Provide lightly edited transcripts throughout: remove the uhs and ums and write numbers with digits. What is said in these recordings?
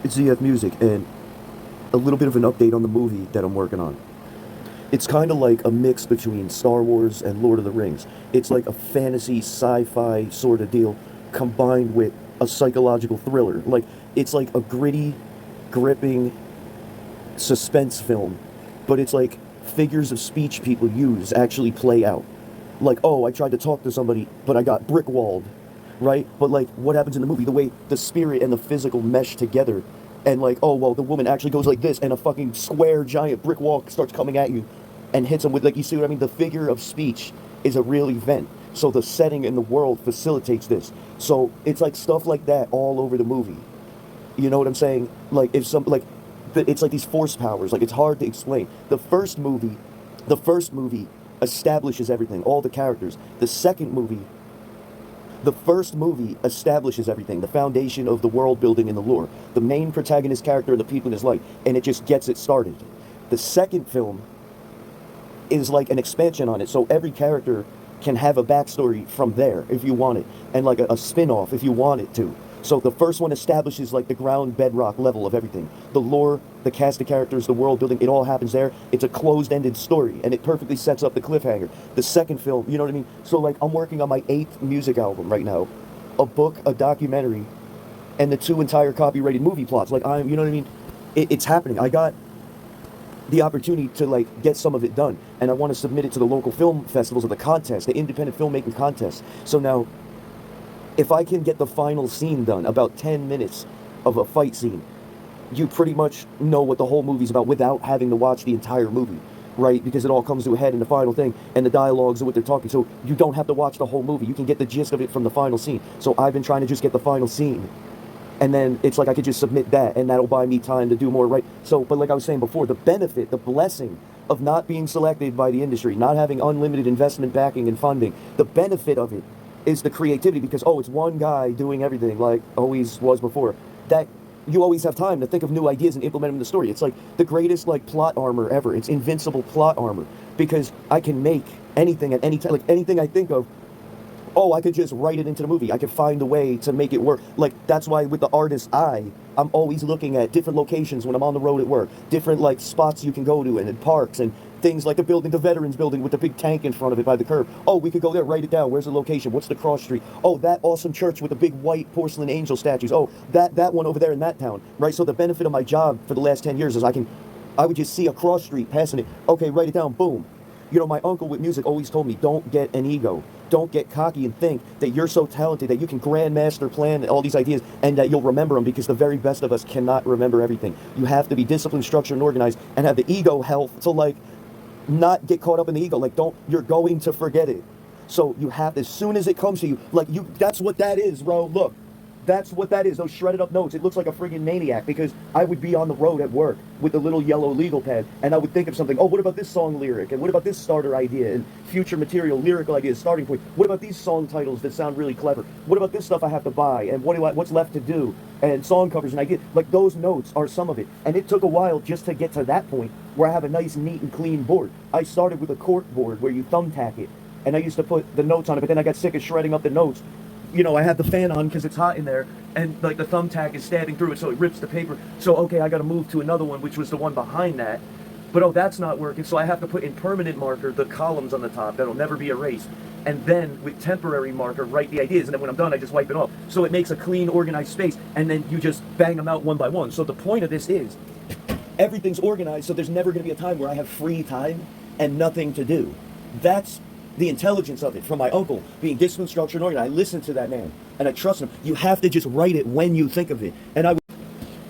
It's ZF Music, and a little bit of an update on the movie that I'm working on. It's kind of like a mix between Star Wars and Lord of the Rings. It's like a fantasy sci-fi sort of deal combined with a psychological thriller. Like it's like a gritty, gripping suspense film, but it's like figures of speech people use actually play out. Like, oh, I tried to talk to somebody, but I got brick walled, right? But like, what happens in the movie? The way the spirit and the physical mesh together, and like, oh, well, the woman actually goes like this, and a fucking square giant brick wall starts coming at you, and hits them with like, you see what I mean? The figure of speech is a real event. So the setting in the world facilitates this. So it's like stuff like that all over the movie. You know what I'm saying? Like if some like it's like these force powers. Like it's hard to explain. The first movie establishes everything, all the characters. The first movie establishes everything, the foundation of the world building and the lore, the main protagonist character and the people in his life, and it just gets it started. The second film is like an expansion on it, so every character can have a backstory from there if you want it, and like a spin-off if you want it to. So the first one establishes like the ground bedrock level of everything. The lore, the cast of characters, the world building, it all happens there. It's a closed-ended story, and it perfectly sets up the cliffhanger. The second film, you know what I mean? So like I'm working on my 8th music album right now. A book, a documentary, and the 2 entire copyrighted movie plots. Like you know what I mean? It's happening. I got the opportunity to like get some of it done, and I want to submit it to the local film festivals of the contest, the independent filmmaking contest. So now if I can get the final scene done, about 10 minutes of a fight scene, you pretty much know what the whole movie's about without having to watch the entire movie, right? Because it all comes to a head in the final thing, and the dialogues and what they're talking. So you don't have to watch the whole movie. You can get the gist of it from the final scene. So I've been trying to just get the final scene, and then it's like I could just submit that, and that'll buy me time to do more, right? So, but like I was saying before, the benefit, the blessing of not being selected by the industry, not having unlimited investment backing and funding, the benefit of it is the creativity, because oh, it's one guy doing everything like always was before. That you always have time to think of new ideas and implement them in the story. It's like the greatest like plot armor ever. It's invincible plot armor, because I can make anything at any time. Like anything I think of, oh, I could just write it into the movie. I could find a way to make it work. Like that's why with the artist's eye, I'm always looking at different locations when I'm on the road at work, different like spots you can go to, and in parks and things like the building, the Veterans Building with the big tank in front of it by the curb. Oh, we could go there, write it down. Where's the location? What's the cross street? Oh, that awesome church with the big white porcelain angel statues. Oh, that one over there in that town, right? So the benefit of my job for the last 10 years is I would just see a cross street passing it. Okay, write it down. Boom. You know, my uncle with music always told me, don't get an ego. Don't get cocky and think that you're so talented that you can grandmaster plan all these ideas and that you'll remember them, because the very best of us cannot remember everything. You have to be disciplined, structured, and organized, and have the ego health to like not get caught up in the ego. Like you're going to forget it. So you have, as soon as it comes to you, like that's what that is, bro. Look, that's what that is, those shredded up notes. It looks like a friggin' maniac, because I would be on the road at work with a little yellow legal pad, and I would think of something. Oh, what about this song lyric? And what about this starter idea? And future material, lyrical ideas, starting point. What about these song titles that sound really clever? What about this stuff I have to buy? And what's left to do? And song covers, and I get, like, those notes are some of it. And it took a while just to get to that point where I have a nice, neat, and clean board. I started with a cork board where you thumbtack it, and I used to put the notes on it, but then I got sick of shredding up the notes. You know, I had the fan on because it's hot in there, and like the thumbtack is stabbing through it, so it rips the paper. So okay, I got to move to another one, which was the one behind that. But oh, that's not working, so I have to put in permanent marker the columns on the top that'll never be erased, and then with temporary marker write the ideas, and then when I'm done, I just wipe it off. So it makes a clean, organized space, and then you just bang them out one by one. So the point of this is everything's organized, so there's never going to be a time where I have free time and nothing to do. That's the intelligence of it from my uncle, being disciplined, structured, and organized. I listen to that man, and I trust him. You have to just write it when you think of it.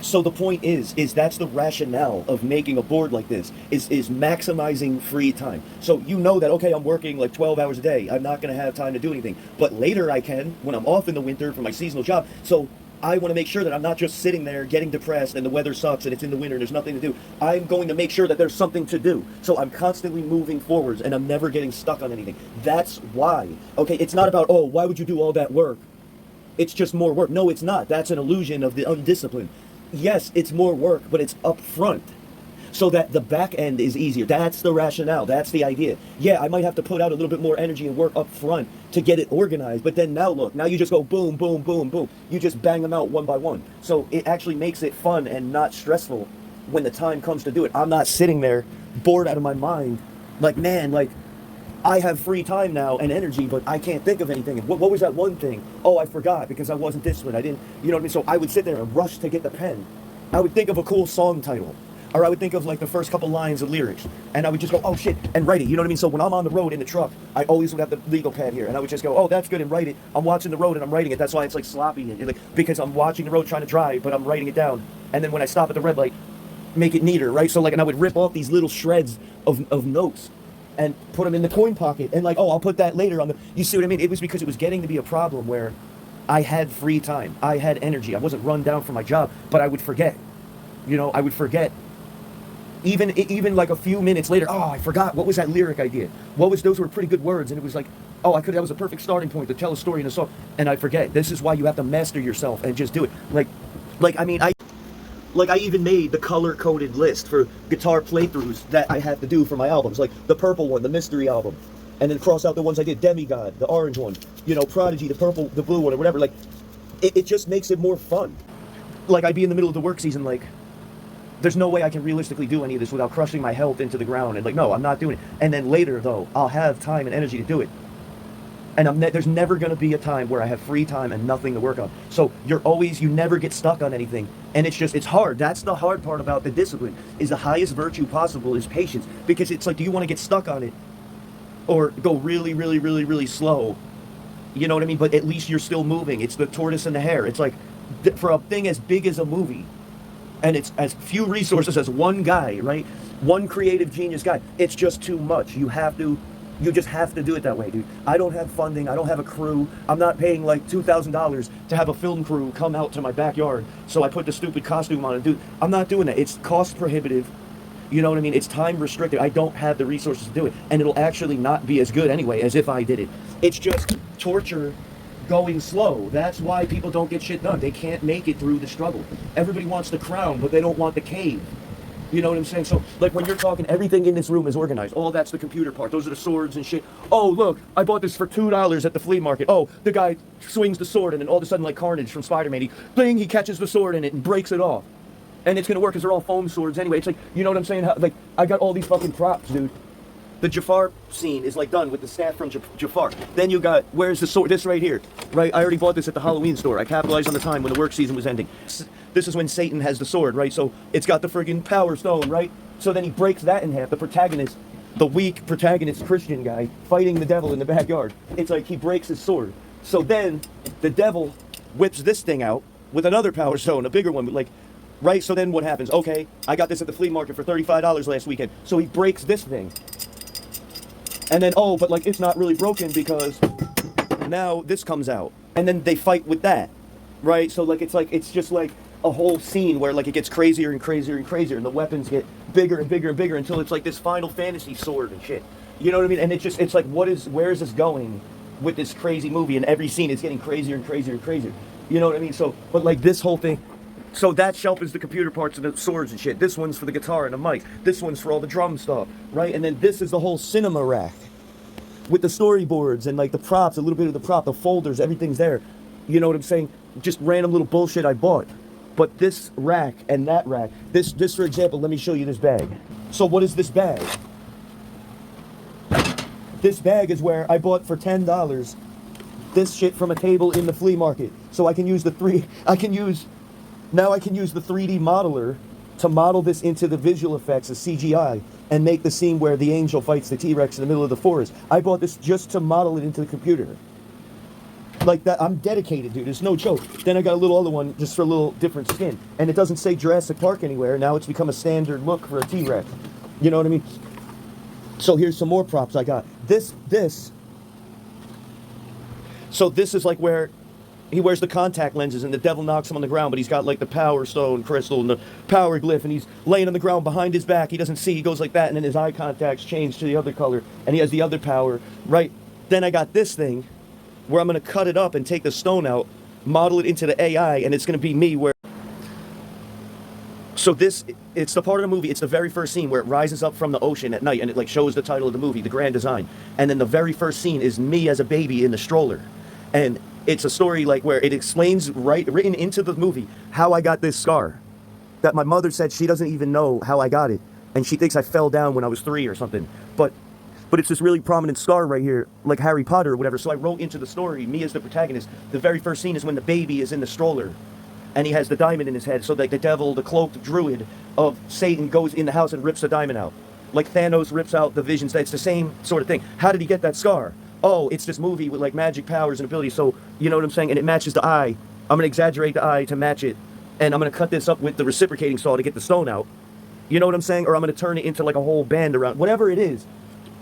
So the point is that's the rationale of making a board like this, is maximizing free time. So you know that, okay, I'm working like 12 hours a day. I'm not going to have time to do anything. But later I can, when I'm off in the winter for my seasonal job. So I want to make sure that I'm not just sitting there getting depressed and the weather sucks and it's in the winter and there's nothing to do. I'm going to make sure that there's something to do. So I'm constantly moving forwards and I'm never getting stuck on anything. That's why. Okay, it's not about, oh, why would you do all that work? It's just more work. No, it's not. That's an illusion of the undisciplined. Yes, it's more work, but it's upfront. so that the back end is easier. That's the rationale. That's the idea. Yeah, I might have to put out a little bit more energy and work up front to get it organized, but then now look, now you just go boom, boom, boom, boom. You just bang them out one by one. So it actually makes it fun and not stressful when the time comes to do it. I'm not sitting there bored out of my mind, like, man, like, I have free time now and energy, but I can't think of anything. And what was that one thing? Oh, I forgot because I wasn't disciplined. I didn't, you know what I mean? So I would sit there and rush to get the pen. I would think of a cool song title, or I would think of like the first couple lines of lyrics, and I would just go, oh shit, and write it. You know what I mean? So when I'm on the road in the truck, I always would have the legal pad here, and I would just go, oh, that's good, and write it. I'm watching the road and I'm writing it. That's why it's like sloppy, because I'm watching the road trying to drive, but I'm writing it down. And then when I stop at the red light, make it neater, right? So like, and I would rip off these little shreds of notes and put them in the coin pocket, and like, oh, I'll put that later on the, you see what I mean? It was because it was getting to be a problem where I had free time, I had energy, I wasn't run down for my job, but I would forget, you know, I would forget. Even like a few minutes later, oh, I forgot, what was that lyric I did? Those were pretty good words, and it was like, oh, that was a perfect starting point to tell a story in a song, and I forget. This is why you have to master yourself and just do it. I even made the color-coded list for guitar playthroughs that I have to do for my albums, like the purple one, the Mystery album, and then cross out the ones I did, Demigod, the orange one, you know, Prodigy, the purple, the blue one, or whatever. Like, it just makes it more fun. Like, I'd be in the middle of the work season, like, there's no way I can realistically do any of this without crushing my health into the ground, and like, no, I'm not doing it. And then later, though, I'll have time and energy to do it. And there's never going to be a time where I have free time and nothing to work on. So you never get stuck on anything. And it's hard. That's the hard part about the discipline, is the highest virtue possible is patience. Because it's like, do you want to get stuck on it or go really, really, really, really slow? You know what I mean? But at least you're still moving. It's the tortoise and the hare. It's like, for a thing as big as a movie, and it's as few resources as one guy, right? One creative genius guy. It's just too much. You just have to do it that way, dude. I don't have funding. I don't have a crew. I'm not paying like $2,000 to have a film crew come out to my backyard so I put the stupid costume on and do. I'm not doing that. It's cost prohibitive. You know what I mean? It's time restricted. I don't have the resources to do it. And it'll actually not be as good anyway as if I did it. It's just torture going slow. That's why people don't get shit done. They can't make it through the struggle. Everybody wants the crown, but they don't want the cave. You know what I'm saying? So, like, when you're talking, everything in this room is organized. Oh, that's the computer part. Those are the swords and shit. Oh, look, I bought this for $2 at the flea market. Oh, the guy swings the sword, and then all of a sudden, like Carnage from Spider-Man, he catches the sword in it and breaks it off. And it's going to work because they're all foam swords anyway. It's like, you know what I'm saying? Like, I got all these fucking props, dude. The Jafar scene is like done with the staff from Jafar. Then you got, where's the sword? This right here, right? I already bought this at the Halloween store. I capitalized on the time when the work season was ending. This is when Satan has the sword, right? So it's got the friggin' power stone, right? So then he breaks that in half. The protagonist, the weak protagonist Christian guy fighting the devil in the backyard. It's like he breaks his sword. So then the devil whips this thing out with another power stone, a bigger one, like, right? So then what happens? Okay, I got this at the flea market for $35 last weekend. So he breaks this thing. And then, oh, but like, it's not really broken because now this comes out. And then they fight with that, right? So like, it's just like a whole scene where like it gets crazier and crazier and crazier, and the weapons get bigger and bigger and bigger until it's like this Final Fantasy sword and shit. You know what I mean? And it's like, where is this going with this crazy movie? And every scene is getting crazier and crazier and crazier. You know what I mean? So, but like this whole thing, so that shelf is the computer parts and the swords and shit. This one's for the guitar and the mic. This one's for all the drum stuff, right? And then this is the whole cinema rack with the storyboards and like the props, a little bit of the prop, the folders, everything's there. You know what I'm saying? Just random little bullshit I bought. But this rack and that rack, this for example, let me show you this bag. So what is this bag? This bag is where I bought for $10 this shit from a table in the flea market. So I can use now I can use the 3D modeler to model this into the visual effects of CGI and make the scene where the angel fights the T-Rex in the middle of the forest. I bought this just to model it into the computer. Like that, I'm dedicated, dude. It's no joke. Then I got a little other one just for a little different skin. And it doesn't say Jurassic Park anywhere. Now it's become a standard look for a T-Rex. You know what I mean? So here's some more props I got. So this is like where he wears the contact lenses and the devil knocks him on the ground, but he's got like the power stone crystal and the power glyph, and he's laying on the ground behind his back. He doesn't see, he goes like that, and then his eye contacts change to the other color, and he has the other power, right? Then I got this thing where I'm going to cut it up and take the stone out, model it into the AI, and it's going to be me where So it's the part of the movie, it's the very first scene where it rises up from the ocean at night, and it like shows the title of the movie, The Grand Design. And then the very first scene is me as a baby in the stroller. And it's a story like where it explains written into the movie how I got this scar. That my mother said she doesn't even know how I got it. And she thinks I fell down when I was 3 or something. But it's this really prominent scar right here, like Harry Potter or whatever. So I wrote into the story, me as the protagonist, the very first scene is when the baby is in the stroller. And he has the diamond in his head, so like the devil, the cloaked druid of Satan goes in the house and rips the diamond out. Like Thanos rips out the visions. It's the same sort of thing. How did he get that scar? Oh, it's this movie with like magic powers and abilities, so you know what I'm saying? And it matches the eye. I'm gonna exaggerate the eye to match it, and I'm gonna cut this up with the reciprocating saw to get the stone out. You know what I'm saying? Or I'm gonna turn it into like a whole band around, whatever it is.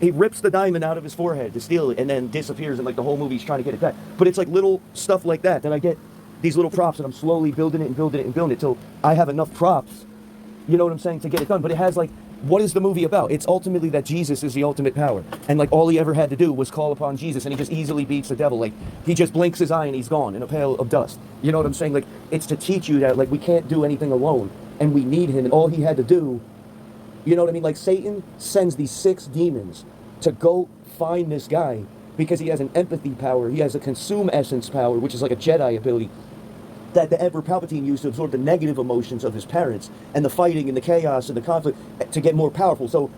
He rips the diamond out of his forehead to steal it and then disappears, and like the whole movie's trying to get it back. But it's like little stuff like that I get these little props, and I'm slowly building it and building it and building it till I have enough props, you know what I'm saying, to get it done. But it has like, what is the movie about? It's ultimately that Jesus is the ultimate power. And like all he ever had to do was call upon Jesus, and he just easily beats the devil. Like he just blinks his eye and he's gone in a pail of dust. You know what I'm saying? Like it's to teach you that like we can't do anything alone and we need him, and all he had to do, you know what I mean? Like Satan sends these 6 demons to go find this guy because he has an empathy power. He has a consume essence power, which is like a Jedi ability that the Emperor Palpatine used to absorb the negative emotions of his parents and the fighting and the chaos and the conflict to get more powerful. So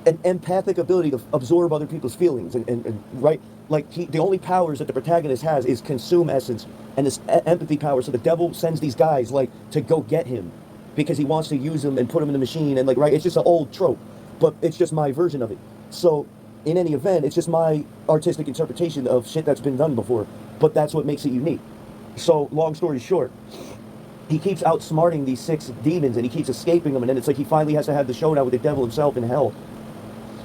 an empathic ability to absorb other people's feelings and right, like the only powers that the protagonist has is consume essence and this empathy power. So the devil sends these guys like to go get him because he wants to use them and put them in the machine, and like, right, it's just an old trope, but it's just my version of it. So in any event, it's just my artistic interpretation of shit that's been done before, but that's what makes it unique. So, long story short, he keeps outsmarting these 6 demons, and he keeps escaping them, and then it's like he finally has to have the showdown with the devil himself in hell.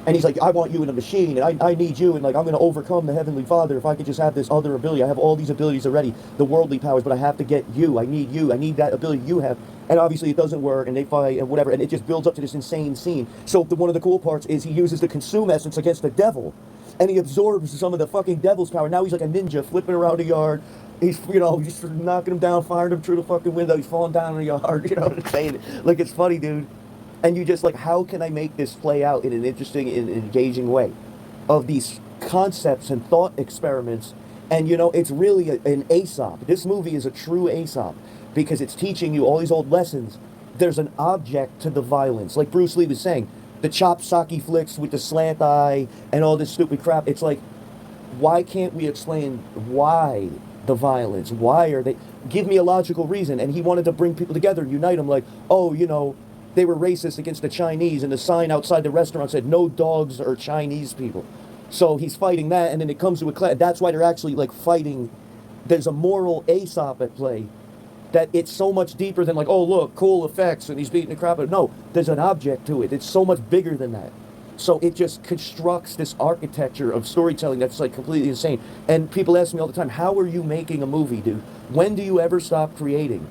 And he's like, I want you in a machine, and I need you, and like I'm going to overcome the Heavenly Father if I could just have this other ability. I have all these abilities already, the worldly powers, but I have to get you. I need that ability you have. And obviously it doesn't work, and they fight and whatever, and it just builds up to this insane scene. So one of the cool parts is he uses the consume essence against the devil, and he absorbs some of the fucking devil's power. Now he's like a ninja flipping around the yard. He's, you know, just knocking him down, firing him through the fucking window. He's falling down in the yard, you know what I'm saying? Like, it's funny, dude. And you just like, how can I make this play out in an interesting and engaging way? Of these concepts and thought experiments. And, you know, it's really an Aesop. This movie is a true Aesop because it's teaching you all these old lessons. There's an object to the violence. Like Bruce Lee was saying, the chop socky flicks with the slant eye and all this stupid crap. It's like, why can't we explain why the violence? Why are they? Give me a logical reason. And he wanted to bring people together, unite them. Like, oh, you know, they were racist against the Chinese, and the sign outside the restaurant said, no dogs or Chinese people. So he's fighting that, and then it comes to a clash. That's why they're actually like fighting. There's a moral Aesop at play. That it's so much deeper than like, oh look, cool effects, and he's beating the crap out. No, there's an object to it. It's so much bigger than that. So it just constructs this architecture of storytelling that's like completely insane. And people ask me all the time, how are you making a movie, dude? When do you ever stop creating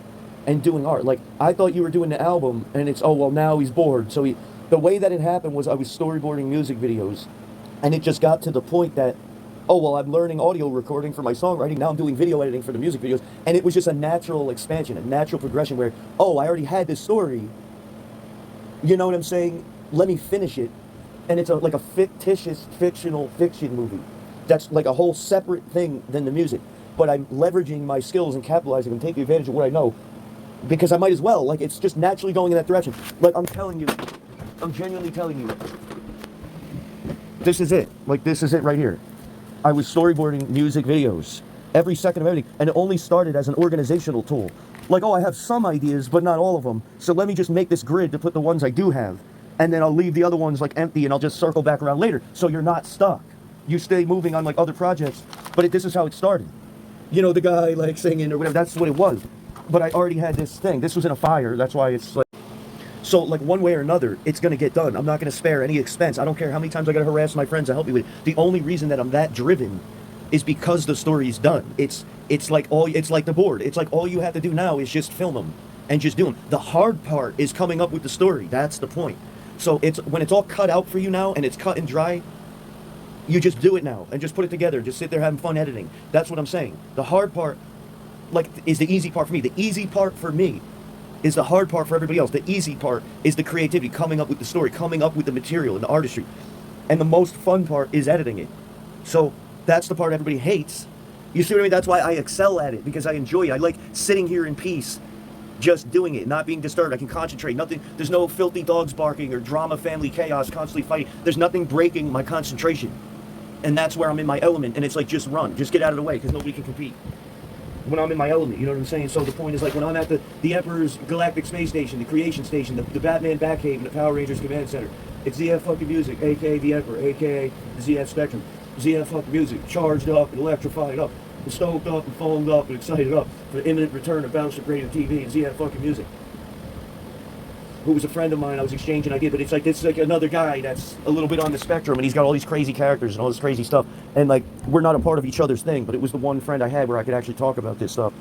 and doing art? Like, I thought you were doing the album, and it's, oh, well, now he's bored. So the way that it happened was I was storyboarding music videos, and it just got to the point that, oh, well, I'm learning audio recording for my songwriting. Now I'm doing video editing for the music videos. And it was just a natural expansion, a natural progression where, oh, I already had this story. You know what I'm saying? Let me finish it. And it's like a fictitious, fictional fiction movie. That's like a whole separate thing than the music. But I'm leveraging my skills and capitalizing and taking advantage of what I know. Because I might as well. Like, it's just naturally going in that direction. Like, I'm telling you, I'm genuinely telling you, this is it. Like, this is it right here. I was storyboarding music videos, every second of everything, and it only started as an organizational tool. Like, oh, I have some ideas, but not all of them, so let me just make this grid to put the ones I do have, and then I'll leave the other ones, like, empty, and I'll just circle back around later, so you're not stuck. You stay moving on, like, other projects, but this is how it started. You know, the guy, like, singing or whatever, that's what it was. But I already had this thing. This was in a fire, that's why it's, like... So, like, one way or another, it's going to get done. I'm not going to spare any expense. I don't care how many times I got to harass my friends to help me with it. The only reason that I'm that driven is because the story's done. It's like the board. It's like all you have to do now is just film them and just do them. The hard part is coming up with the story. That's the point. So it's when it's all cut out for you now and it's cut and dry, you just do it now and just put it together. Just sit there having fun editing. That's what I'm saying. The hard part, like, is the easy part for me. The easy part for me is the hard part for everybody else. The easy part is the creativity, coming up with the story, coming up with the material and the artistry. And the most fun part is editing it. So that's the part everybody hates. You see what I mean? That's why I excel at it, because I enjoy it. I like sitting here in peace, just doing it, not being disturbed. I can concentrate. Nothing. There's no filthy dogs barking or drama, family chaos, constantly fighting. There's nothing breaking my concentration. And that's where I'm in my element. And it's like, just run. Just get out of the way, because nobody can compete when I'm in my element, you know what I'm saying? So the point is, like, when I'm at the Emperor's Galactic Space Station, the Creation Station, the Batman Batcave, and the Power Rangers Command Center, it's ZF fucking music, aka the Emperor, aka the ZF Spectrum. ZF fucking music, charged up and electrified up, and stoked up and foamed up and excited up for the imminent return of Battleship Radio TV and ZF fucking music. Who was a friend of mine, I was exchanging ideas, but it's like, this is like another guy that's a little bit on the spectrum, and he's got all these crazy characters and all this crazy stuff, and like, we're not a part of each other's thing, but it was the one friend I had where I could actually talk about this stuff,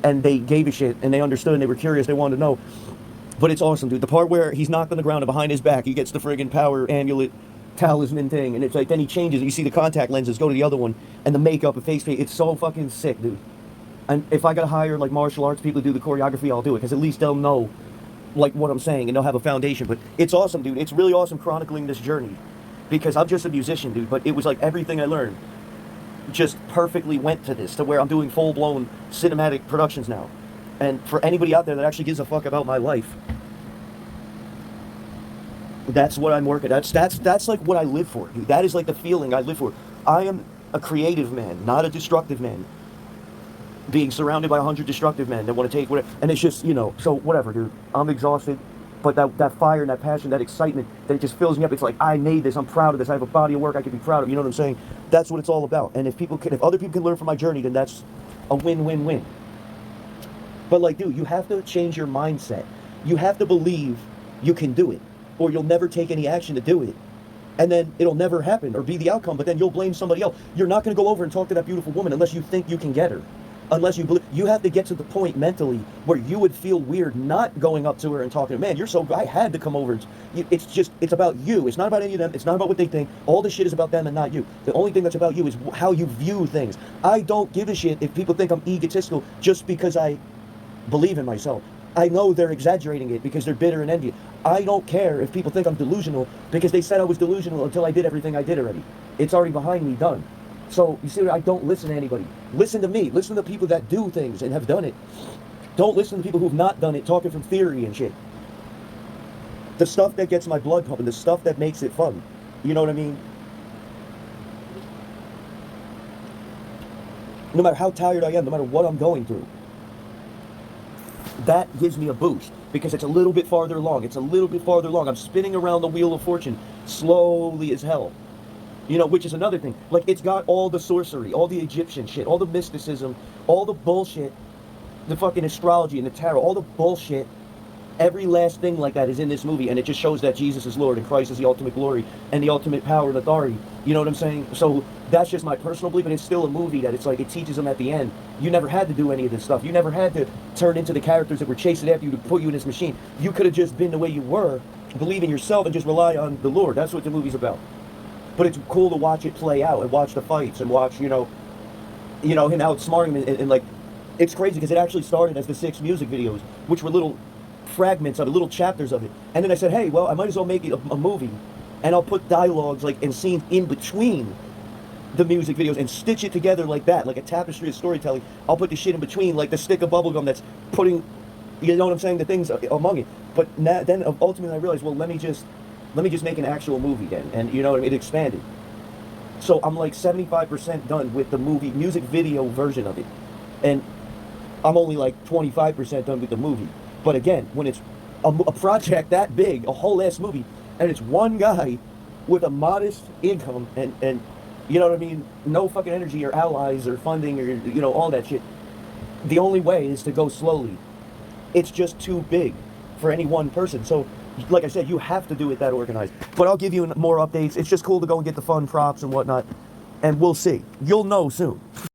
and they gave a shit, and they understood, and they were curious, they wanted to know, but it's awesome, dude. The part where he's knocked on the ground and behind his back, he gets the friggin' power amulet talisman thing, and it's like, then he changes, and you see the contact lenses go to the other one, and the makeup and face paint, it's so fucking sick, dude. And if I gotta hire like martial arts people to do the choreography, I'll do it, because at least they'll know like what I'm saying, and they'll have a foundation. But it's awesome, dude. It's really awesome chronicling this journey, because I'm just a musician, dude, but it was like everything I learned just perfectly went to this, to where I'm doing full-blown cinematic productions now. And for anybody out there that actually gives a fuck about my life, that's what I'm working. That's like what I live for, dude. That is like the feeling I live for. I am a creative man, not a destructive man, being surrounded by 100 destructive men that want to take whatever, and it's just, you know, so whatever, dude. I'm exhausted, but that fire and that passion, that excitement, that it just fills me up. It's like, I made this, I'm proud of this, I have a body of work I can be proud of, you know what I'm saying? That's what it's all about. And if other people can learn from my journey, then that's a win-win-win. But like, dude, you have to change your mindset. You have to believe you can do it, or you'll never take any action to do it. And then it'll never happen or be the outcome, but then you'll blame somebody else. You're not going to go over and talk to that beautiful woman unless you think you can get her. Unless you believe, you have to get to the point mentally where you would feel weird not going up to her and talking, man, you're so good, I had to come over. It's about you. It's not about any of them. It's not about what they think. All this shit is about them and not you. The only thing that's about you is how you view things. I don't give a shit if people think I'm egotistical just because I believe in myself. I know they're exaggerating it because they're bitter and envious. I don't care if people think I'm delusional because they said I was delusional until I did everything I did already. It's already behind me, done. So, you see, I don't listen to anybody. Listen to me. Listen to people that do things and have done it. Don't listen to people who've not done it, talking from theory and shit. The stuff that gets my blood pumping, the stuff that makes it fun. You know what I mean? No matter how tired I am, no matter what I'm going through, that gives me a boost, because it's a little bit farther along. It's a little bit farther along. I'm spinning around the wheel of fortune slowly as hell. You know, which is another thing. Like, it's got all the sorcery, all the Egyptian shit, all the mysticism, all the bullshit, the fucking astrology and the tarot, all the bullshit. Every last thing like that is in this movie, and it just shows that Jesus is Lord and Christ is the ultimate glory and the ultimate power and authority. You know what I'm saying? So that's just my personal belief, but it's still a movie that it's like, it teaches them at the end, you never had to do any of this stuff. You never had to turn into the characters that were chasing after you to put you in this machine. You could have just been the way you were, believe in yourself, and just rely on the Lord. That's what the movie's about. But it's cool to watch it play out and watch the fights and watch, you know, him outsmarting him, and like, it's crazy because it actually started as the 6 music videos, which were little fragments of it, little chapters of it. And then I said, hey, well, I might as well make it a movie, and I'll put dialogues like and scenes in between the music videos and stitch it together like that, like a tapestry of storytelling. I'll put the shit in between, like the stick of bubblegum that's putting, you know what I'm saying, the things among it. But then ultimately I realized, well, let me just make an actual movie then, and you know what I mean, it expanded. So I'm like 75% done with the music video version of it, and I'm only like 25% done with the movie. But again, when it's a project that big, a whole ass movie, and it's one guy with a modest income and you know what I mean, no fucking energy or allies or funding or, you know, all that shit, the only way is to go slowly. It's just too big for any one person. So like I said, you have to do it that organized. But I'll give you more updates. It's just cool to go and get the fun props and whatnot, and we'll see. You'll know soon.